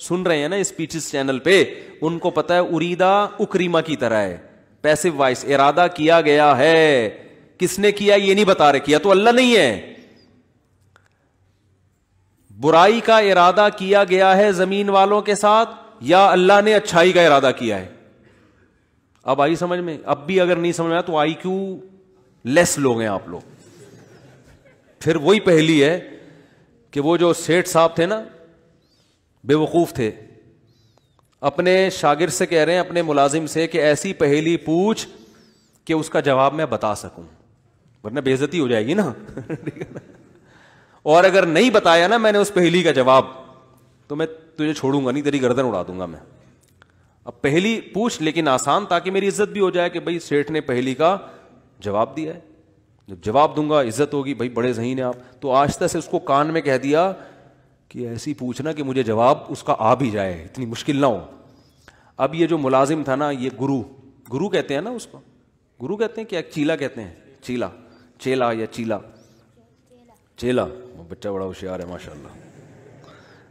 سن رہے ہیں نا اسپیچز چینل پہ, ان کو پتا ہے اریدا اکریما کی طرح ہے, پیسو وائس, ارادہ کیا گیا ہے. کس نے کیا یہ نہیں بتا رہے, کیا تو اللہ نہیں ہے. برائی کا ارادہ کیا گیا ہے زمین والوں کے ساتھ, یا اللہ نے اچھائی کا ارادہ کیا ہے؟ اب آئی سمجھ میں؟ اب بھی اگر نہیں سمجھ میں تو آئی کیو لیس لوگ ہیں آپ لوگ. پھر وہی پہلی ہے کہ وہ جو سیٹھ صاحب تھے نا, بے وقوف تھے, اپنے شاگرد سے کہہ رہے ہیں, اپنے ملازم سے, کہ ایسی پہلی پوچھ کہ اس کا جواب میں بتا سکوں, ورنہ بے عزتی ہو جائے گی نا. اور اگر نہیں بتایا نا میں نے اس پہلی کا جواب, تو میں تجھے چھوڑوں گا نہیں, تیری گردن اڑا دوں گا میں. اب پہلی پوچھ لیکن آسان, تاکہ میری عزت بھی ہو جائے کہ بھائی سیٹھ نے پہلی کا جواب دیا ہے, جب جواب دوں گا عزت ہوگی, بھائی بڑے ذہین ہیں آپ. تو آہستہ سے اس کو کان میں کہہ دیا کہ ایسی پوچھنا کہ مجھے جواب اس کا آ بھی جائے, اتنی مشکل نہ ہو. اب یہ جو ملازم تھا نا, یہ گرو کہتے ہیں نا اس کو, گرو کہتے ہیں کیا, چیلا کہتے ہیں, چیلا یا چیلا, بچہ بڑا ہوشیار ہے ماشاء اللہ,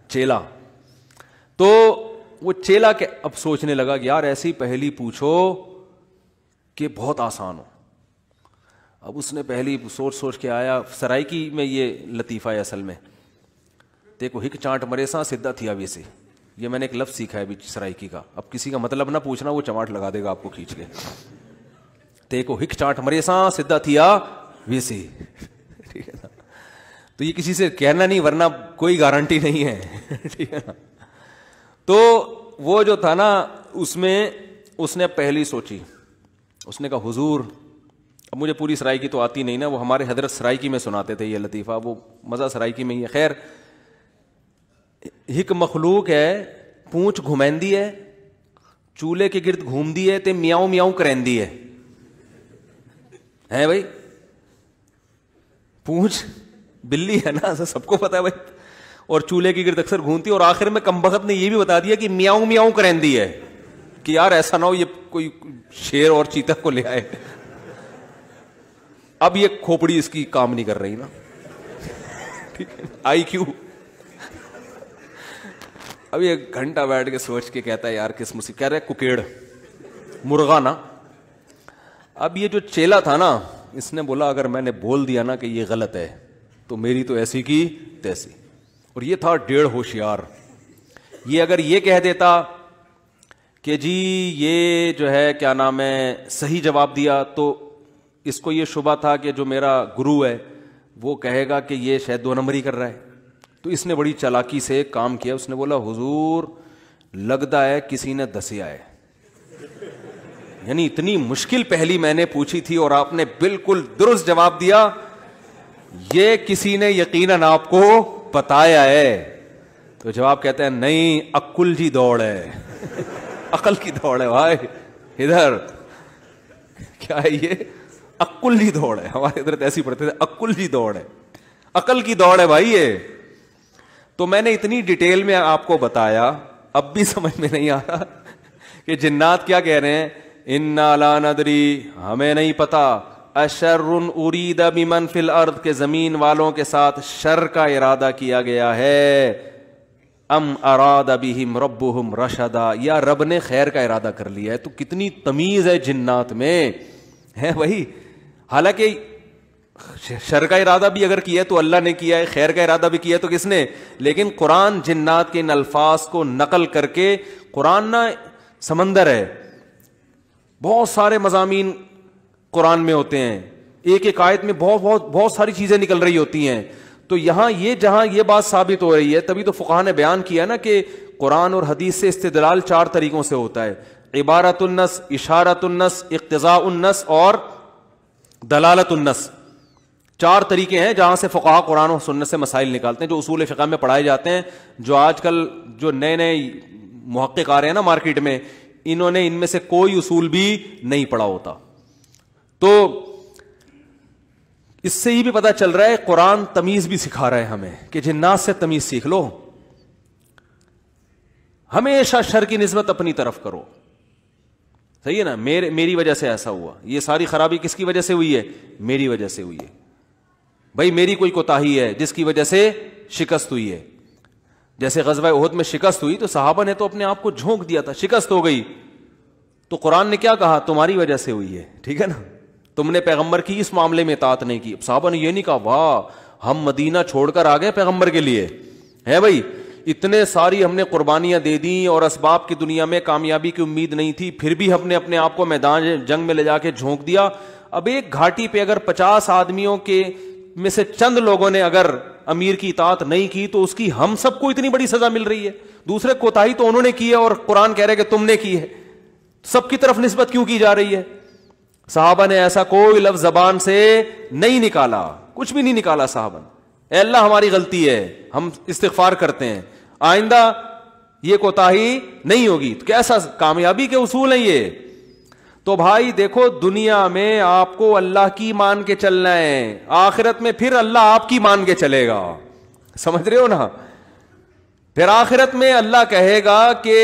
چیلا. تو وہ چیلا کے اب سوچنے لگا کہ یار ایسی پہلی پوچھو کہ بہت آسان ہو. اب اس نے پہلی سوچ کے آیا, سرائکی میں یہ لطیفہ ہے اصل میں, دیکھو ہک چانٹ مرے سا سدھا تھیا ویسے, یہ میں نے ایک لفظ سیکھا ہے ابھی سرائکی کا. اب کسی کا مطلب نہ پوچھنا, وہ چماٹ لگا دے گا آپ کو کھینچ کے. دیکھو ہک چانٹ مرے سا سدھا تھیا ویسے, ٹھیک ہے نا. تو یہ کسی سے کہنا نہیں, ورنہ کوئی گارنٹی نہیں ہے, ٹھیک ہے نا. تو وہ جو تھا نا, اس میں اس نے پہلی سوچی, اس نے کہا حضور, اب مجھے پوری سرائکی تو آتی نہیں نا, وہ ہمارے حضرت سرائکی میں سناتے تھے یہ لطیفہ, وہ مزہ سرائکی میں ہی ہے. خیر, ہک مخلوق ہے, پونچھ گھمیندی ہے, چولہے کے گرد گھومدی ہے, تے میاؤں میاؤں کرندی ہے بھائی. پونچھ بلی ہے نا, سب کو پتا ہے بھائی, اور چولہے کی گرد اکثر گھومتی, اور آخر میں کمبخت نے یہ بھی بتا دیا کہ میاؤں میاؤں کرندی ہے, کہ یار ایسا نہ ہو یہ کوئی شیر اور چیتا کو لے آئے. اب یہ کھوپڑی اس کی کام نہیں کر رہی نا, ٹھیک ہے, آئی کیو. اب یہ گھنٹہ بیٹھ کے سوچ کے کہتا ہے یار کس مصیبت, کہہ رہے ککیڑ مرغا نا. اب یہ جو چیلا تھا نا, اس نے بولا اگر میں نے بول دیا نا کہ یہ غلط ہے تو میری تو ایسی کی تیسی. اور یہ تھا ڈیڑھ ہوشیار. یہ اگر یہ کہہ دیتا کہ جی یہ جو ہے کیا نام ہے صحیح جواب دیا, تو اس کو یہ شبہ تھا کہ جو میرا گرو ہے وہ کہے گا کہ یہ شاید 2 نمبری کر رہا ہے. تو اس نے بڑی چالاکی سے کام کیا, اس نے بولا حضور لگتا ہے کسی نے دسیا ہے, یعنی اتنی مشکل پہلی میں نے پوچھی تھی اور آپ نے بالکل درست جواب دیا, یہ کسی نے یقیناً آپ کو بتایا ہے. تو جواب کہتے ہیں نہیں, عقل جی دوڑ ہے, عقل کی دوڑ ہے بھائی. ادھر کیا ہے یہ, عقل جی دوڑ ہے. ہمارے ادھر ایسی پڑھتے تھے, عقل جی دوڑ ہے, عقل کی دوڑ ہے بھائی یہ. تو میں نے اتنی ڈیٹیل میں آپ کو بتایا, اب بھی سمجھ میں نہیں آ رہا کہ جنات کیا کہہ رہے ہیں, انا لا ندری, ہمیں نہیں پتا, اشر ارید بمن فی الارض, کے زمین والوں کے ساتھ شر کا ارادہ کیا گیا ہے, ام اراد بہم ربہم رشدا, یا رب نے خیر کا ارادہ کر لیا ہے. تو کتنی تمیز ہے جنات میں ہے بھائی. حالانکہ شر کا ارادہ بھی اگر کیا ہے تو اللہ نے کیا ہے, خیر کا ارادہ بھی کیا ہے تو کس نے, لیکن قرآن جنات کے ان الفاظ کو نقل کر کے, قرآن نا سمندر ہے, بہت سارے مضامین قرآن میں ہوتے ہیں, ایک ایک آیت میں بہت ساری چیزیں نکل رہی ہوتی ہیں. تو یہاں یہ جہاں یہ بات ثابت ہو رہی ہے, تبھی تو فقہاء نے بیان کیا نا کہ قرآن اور حدیث سے استدلال 4 طریقوں سے ہوتا ہے, عبارت النص, اشارت النص, اقتضاء النص اور دلالت النص. 4 طریقے ہیں جہاں سے فقہاء قرآن و سنت سے مسائل نکالتے ہیں, جو اصول فقہ میں پڑھائے جاتے ہیں. جو آج کل جو نئے محقق آ رہے ہیں نا مارکیٹ میں, انہوں نے ان میں سے کوئی اصول بھی نہیں پڑھا ہوتا. تو اس سے یہ بھی پتا چل رہا ہے قرآن تمیز بھی سکھا رہا ہے ہمیں کہ جنات سے تمیز سیکھ لو, ہمیشہ شر کی نسبت اپنی طرف کرو. صحیح ہے نا, میری وجہ سے ایسا ہوا, یہ ساری خرابی کس کی وجہ سے ہوئی ہے, میری وجہ سے ہوئی ہے. بھائی میری کوئی کوتاہی ہے جس کی وجہ سے شکست ہوئی ہے, جیسے غزوہ احد میں شکست ہوئی تو صحابہ نے تو اپنے آپ کو جھونک دیا تھا, شکست ہو گئی تو قرآن نے کیا کہا, تمہاری وجہ سے ہوئی ہے, ٹھیک ہے نا, تم نے پیغمبر کی اس معاملے میں اطاعت نہیں کی. صحابہ نے یہ نہیں کہا واہ ہم مدینہ چھوڑ کر آ گئے پیغمبر کے لیے, ہے بھائی اتنے ساری ہم نے قربانیاں دے دیں اور اسباب کی دنیا میں کامیابی کی امید نہیں تھی, پھر بھی ہم نے اپنے آپ کو میدان جنگ میں لے جا کے جھونک دیا. اب ایک گھاٹی پہ اگر 50 آدمیوں کے میں سے چند لوگوں نے اگر امیر کی اطاعت نہیں کی تو اس کی ہم سب کو اتنی بڑی سزا مل رہی ہے. دوسرے کوتاہی تو انہوں نے کی ہے اور قرآن کہہ رہے کہ تم نے کی ہے, سب کی طرف نسبت کیوں کی جا رہی ہے؟ صحابہ نے ایسا کوئی لفظ زبان سے نہیں نکالا, کچھ بھی نہیں نکالا صحابہ نے, اے اللہ ہماری غلطی ہے, ہم استغفار کرتے ہیں, آئندہ یہ کوتاہی نہیں ہوگی. تو کیسا کامیابی کے اصول ہیں یہ. تو بھائی دیکھو دنیا میں آپ کو اللہ کی مان کے چلنا ہے, آخرت میں پھر اللہ آپ کی مان کے چلے گا, سمجھ رہے ہو نا. پھر آخرت میں اللہ کہے گا کہ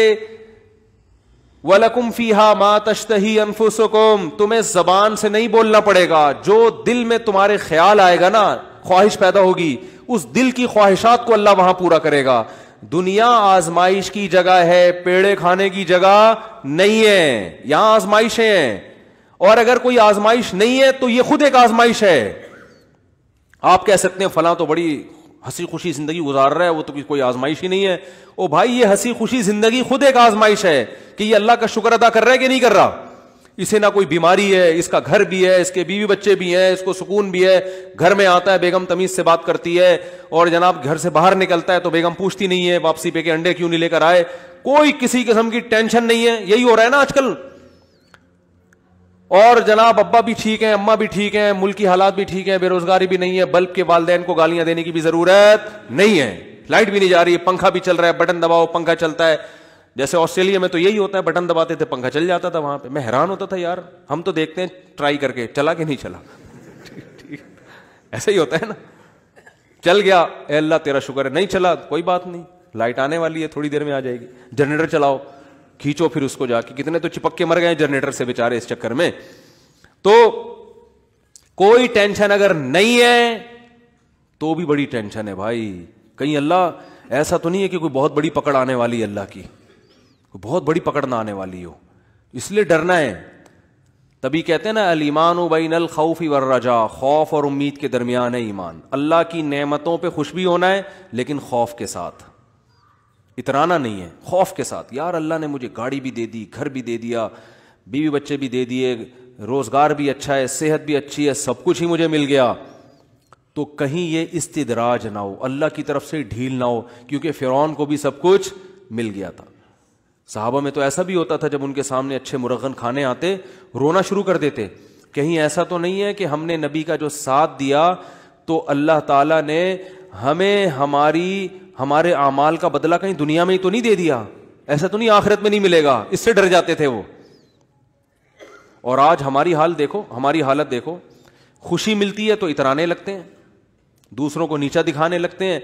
وَلَكُمْ فِيهَا مَا تَشْتَهِي أَنفُسُكُمْ, تمہیں زبان سے نہیں بولنا پڑے گا, جو دل میں تمہارے خیال آئے گا نا, خواہش پیدا ہوگی, اس دل کی خواہشات کو اللہ وہاں پورا کرے گا. دنیا آزمائش کی جگہ ہے, پیڑے کھانے کی جگہ نہیں ہے, یہاں آزمائشیں ہیں, اور اگر کوئی آزمائش نہیں ہے تو یہ خود ایک آزمائش ہے. آپ کہہ سکتے ہیں فلاں تو بڑی ہنسی خوشی زندگی گزار رہا ہے, وہ تو کوئی آزمائش ہی نہیں ہے. او بھائی یہ ہنسی خوشی زندگی خود ایک آزمائش ہے کہ یہ اللہ کا شکر ادا کر رہا ہے کہ نہیں کر رہا. اسے نہ کوئی بیماری ہے, اس کا گھر بھی ہے, اس کے بیوی بچے بھی ہیں, اس کو سکون بھی ہے, گھر میں آتا ہے بیگم تمیز سے بات کرتی ہے, اور جناب گھر سے باہر نکلتا ہے تو بیگم پوچھتی نہیں ہے واپسی پہ کہ انڈے کیوں نہیں لے کر آئے, کوئی کسی قسم کی ٹینشن نہیں ہے. یہی ہو رہا ہے نا آج کل. اور جناب ابا بھی ٹھیک ہیں, اماں بھی ٹھیک ہیں, ملک کی حالات بھی ٹھیک ہیں, بے روزگاری بھی نہیں ہے, بلب کے والدین کو گالیاں دینے کی بھی ضرورت نہیں ہے, لائٹ بھی نہیں جا رہی ہے, پنکھا بھی چل رہا ہے, بٹن دباؤ پنکھا چلتا ہے. جیسے آسٹریلیا میں تو یہی ہوتا ہے, بٹن دباتے تھے پنکھا چل جاتا تھا. وہاں پہ میں حیران ہوتا تھا یار, ہم تو دیکھتے ہیں ٹرائی کر کے چلا کہ نہیں چلا, ایسا ہی ہوتا ہے نا, چل گیا اے اللہ تیرا شکر ہے, نہیں چلا کوئی بات نہیں, لائٹ آنے والی ہے تھوڑی دیر میں آ جائے گی. جنریٹر چلاؤ, کھینچو پھر اس کو جا کے, کتنے تو چپک کے مر گئے جنریٹر سے بیچارے اس چکر میں. تو کوئی ٹینشن اگر نہیں ہے تو بھی بڑی ٹینشن ہے بھائی. کہیں اللہ ایسا تو نہیں ہے کہ کوئی بہت بڑی پکڑ آنے والی ہے, اللہ کی کوئی بہت بڑی پکڑ نہ آنے والی ہو, اس لیے ڈرنا ہے. تبھی کہتے ہیں نا الایمان بین الخوف والرجاء, خوف اور امید کے درمیان ہے ایمان. اللہ کی نعمتوں پہ خوش بھی ہونا ہے لیکن خوف کے ساتھ, اترانا نہیں ہے, خوف کے ساتھ. یار اللہ نے مجھے گاڑی بھی دے دی, گھر بھی دے دیا, بیوی بچے بھی دے دیے, روزگار بھی اچھا ہے, صحت بھی اچھی ہے, سب کچھ ہی مجھے مل گیا, تو کہیں یہ استدراج نہ ہو, اللہ کی طرف سے ڈھیل نہ ہو, کیونکہ فرعون کو بھی سب کچھ مل گیا تھا. صحابہ میں تو ایسا بھی ہوتا تھا جب ان کے سامنے اچھے مرغن کھانے آتے رونا شروع کر دیتے. کہیں ایسا تو نہیں ہے کہ ہم نے نبی کا جو ساتھ دیا تو اللہ تعالیٰ نے ہمیں ہمارے اعمال کا بدلہ کہیں دنیا میں ہی تو نہیں دے دیا, ایسا تو نہیں آخرت میں نہیں ملے گا, اس سے ڈر جاتے تھے وہ. اور آج ہماری حال دیکھو, ہماری حالت دیکھو, خوشی ملتی ہے تو اترانے لگتے ہیں, دوسروں کو نیچا دکھانے لگتے ہیں,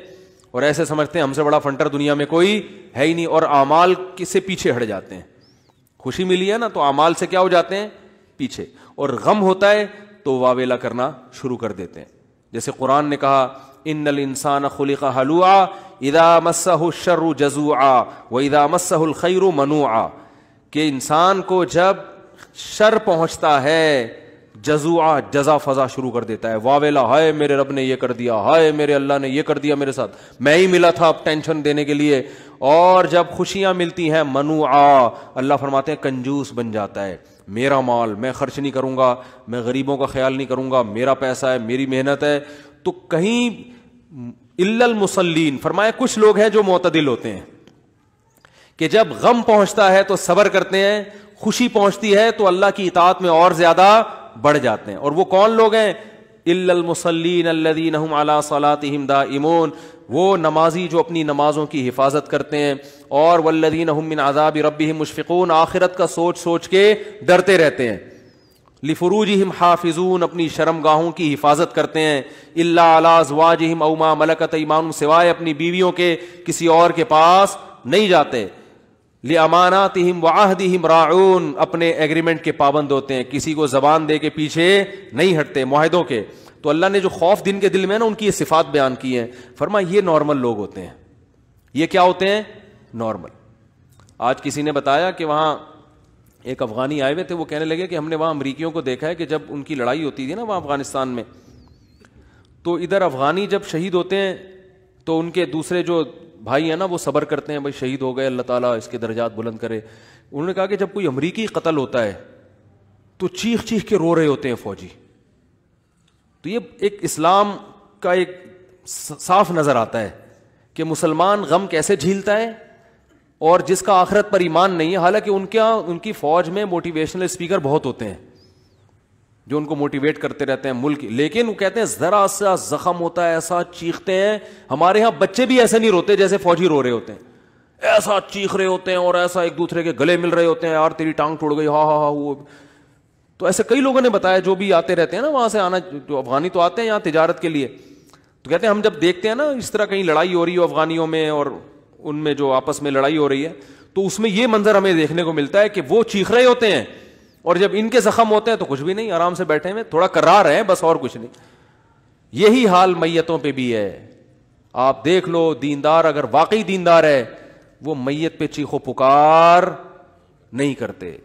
اور ایسے سمجھتے ہیں ہم سے بڑا فنٹر دنیا میں کوئی ہے ہی نہیں, اور اعمال سے پیچھے ہٹ جاتے ہیں. خوشی ملی ہے نا تو اعمال سے کیا ہو جاتے ہیں پیچھے, اور غم ہوتا ہے تو واویلا کرنا شروع کر دیتے ہیں. جیسے قرآن نے کہا ان الانسان خلق ہلوعا اذا مسہ الشر جزوعا واذا مسہ الخیر منوعا, کہ انسان کو جب شر پہنچتا ہے جزوعا, جزا فضا شروع کر دیتا ہے, واویلا, ہائے میرے رب نے یہ کر دیا, ہائے میرے اللہ نے یہ کر دیا میرے ساتھ, میں ہی ملا تھا اب ٹینشن دینے کے لیے. اور جب خوشیاں ملتی ہیں منوعا, اللہ فرماتے ہیں کنجوس بن جاتا ہے, میرا مال میں خرچ نہیں کروں گا, میں غریبوں کا خیال نہیں کروں گا, میرا پیسہ ہے, میری محنت ہے. تو کہیں الا المصلین فرمایا کچھ لوگ ہیں جو معتدل ہوتے ہیں کہ جب غم پہنچتا ہے تو صبر کرتے ہیں, خوشی پہنچتی ہے تو اللہ کی اطاعت میں اور زیادہ بڑھ جاتے ہیں. اور وہ کون لوگ ہیں؟ الا المصلین الذین هم علی صلاتهم دائمون, وہ نمازی جو اپنی نمازوں کی حفاظت کرتے ہیں, اور والذین هم من عذاب ربهم مشفقون, آخرت کا سوچ سوچ کے ڈرتے رہتے ہیں. لفروجہم حافظون, اپنی شرمگاہوں کی حفاظت کرتے ہیں. الا علی ازواجہم او ما ملکت ایمانہم, سوائے اپنی بیویوں کے کسی اور کے پاس نہیں جاتے. لاماناتہم وعہدہم راعون, اپنے ایگریمنٹ کے پابند ہوتے ہیں, کسی کو زبان دے کے پیچھے نہیں ہٹتے معاہدوں کے. تو اللہ نے جو خوف دن کے دل میں نا ان کی یہ صفات بیان کی ہیں, فرمایا یہ نارمل لوگ ہوتے ہیں, یہ کیا ہوتے ہیں؟ نارمل. آج کسی نے بتایا کہ وہاں ایک افغانی آئے ہوئے تھے, وہ کہنے لگے کہ ہم نے وہاں امریکیوں کو دیکھا ہے کہ جب ان کی لڑائی ہوتی تھی نا وہاں افغانستان میں, تو ادھر افغانی جب شہید ہوتے ہیں تو ان کے دوسرے جو بھائی ہیں نا وہ صبر کرتے ہیں, بھائی شہید ہو گئے, اللہ تعالیٰ اس کے درجات بلند کرے. انہوں نے کہا کہ جب کوئی امریکی قتل ہوتا ہے تو چیخ چیخ کے رو رہے ہوتے ہیں فوجی. تو یہ ایک اسلام کا ایک صاف نظر آتا ہے کہ مسلمان غم کیسے جھیلتا ہے, اور جس کا آخرت پر ایمان نہیں ہے, حالانکہ ان کی فوج میں موٹیویشنل اسپیکر بہت ہوتے ہیں جو ان کو موٹیویٹ کرتے رہتے ہیں ملک, لیکن وہ کہتے ہیں ذرا سا زخم ہوتا ہے ایسا چیختے ہیں. ہمارے ہاں بچے بھی ایسے نہیں روتے جیسے فوجی رو رہے ہوتے ہیں, ایسا چیخ رہے ہوتے ہیں اور ایسا ایک دوسرے کے گلے مل رہے ہوتے ہیں, یار تیری ٹانگ ٹوٹ گئی, ہاں ہاں ہاں. وہ تو ایسے کئی لوگوں نے بتایا جو بھی آتے رہتے ہیں نا وہاں سے, آنا جو افغانی تو آتے ہیں یہاں تجارت کے لیے, تو کہتے ہیں ہم جب دیکھتے ہیں نا اس طرح کہیں لڑائی ہو رہی ہو افغانیوں میں اور ان میں جو آپس میں لڑائی ہو رہی ہے, تو اس میں یہ منظر ہمیں دیکھنے کو ملتا ہے کہ وہ چیخ رہے ہوتے ہیں اور جب ان کے زخم ہوتے ہیں تو کچھ بھی نہیں, آرام سے بیٹھے ہوئے تھوڑا کرا رہے ہیں بس, اور کچھ نہیں. یہی حال میتوں پہ بھی ہے. آپ دیکھ لو دیندار اگر واقعی دیندار ہے وہ میت پہ چیخو پکار نہیں کرتے.